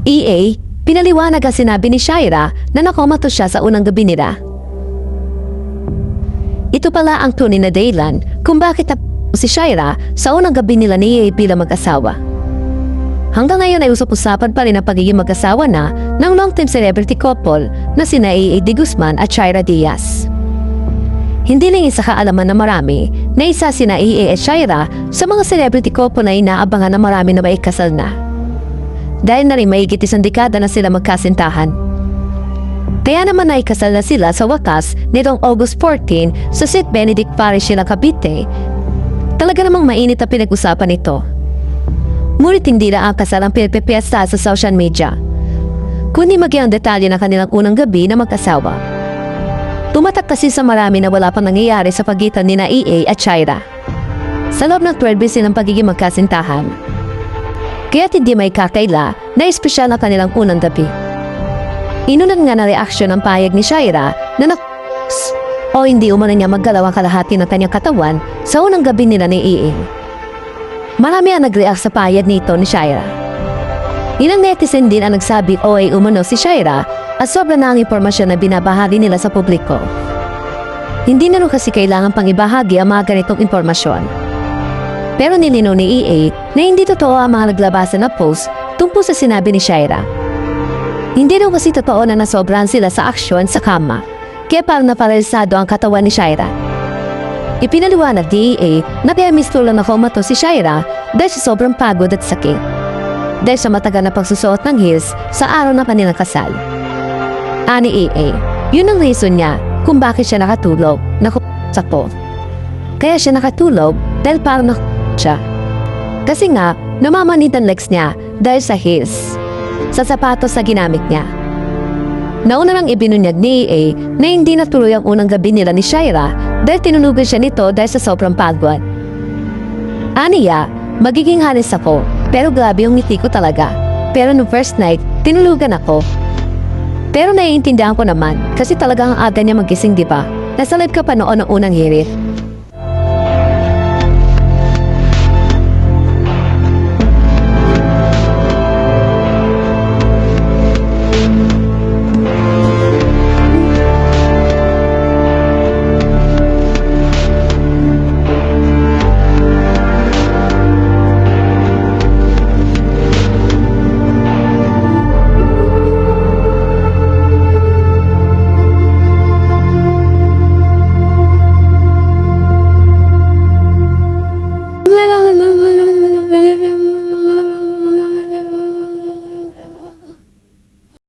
EA, pinaliwanag ang sinabi ni Shaira na nakomato siya sa unang gabi nila. Ito pala ang tunay na dahilan kung bakit si Shaira sa unang gabi nila ni EA bilang mag-asawa. Hanggang ngayon ay usap-usapan pa rin ang pagiging mag-asawa na ng long-time celebrity couple na sina EA De Guzman at Shaira Diaz. Hindi lang isa kaalaman na marami na isa sina EA at Shaira sa mga celebrity couple na inaabangan na marami na maikasal na. Dahil na rin mahigit isang dekada na sila magkasintahan. Kaya naman naikasal na sila sa wakas nitong August 14 sa St. Benedict Parish ng Cavite. Talaga namang mainit ang pinag-usapan ito. Ngunit hindi na ang kasal ang pinagpipiesta sa social media, kundi maging ang detalye ng kanilang unang gabi na mag-asawa. Tumatak kasi sa marami na wala pang nangyayari sa pagitan nina EA at Shaira. Sa loob ng 12 years ng pagiging magkasintahan. Kaya't hindi may kakaila na espesyal na kanilang unang gabi. Inunod nga na reaksyon ang payag ni Shaira na o hindi umano niya maggalaw ang kalahati ng kanyang katawan sa unang gabi nila ni EA. Marami ang nag-react sa payag nito ni Shaira. Ilang netizen din ang nagsabi o ay umano si Shaira at sobra na ang impormasyon na binabahagi nila sa publiko. Hindi na kasi kailangan pang ibahagi ang mga ganitong impormasyon. Pero nilinaw ni EA na hindi totoo ang mga naglabasan na post tungkol sa sinabi ni Shaira. Hindi daw kasi totoo na nasobrahan sila sa aksyon sa kama, kaya parang naparalisado ang katawan ni Shaira. Ipinaliwanag ni EA na kaya mistulang nakomato si Shaira dahil sa sobrang pagod at sakit. Dahil sa matagal na pagsusuot ng heels sa araw ng kanilang kasal. Ani EA, yun ang reason niya kung bakit siya nakatulog, nakasako. Kaya siya nakatulog dahil parang siya. Kasi nga, namamanit ang legs niya dahil sa heels, sa sapatos na ginamit niya. Nauna nang ibinunyag ni EA na hindi natuloy ang unang gabi nila ni Shaira dahil tinunugan siya nito dahil sa sobrang pagod. Aniya, magiging halis ako, pero grabe yung ngiti ko talaga. Pero no first night, tinulugan ako. Pero naiintindihan ko naman kasi talagang ang aga niya magising, di ba? Nasa live ka pa noon ng unang hirit.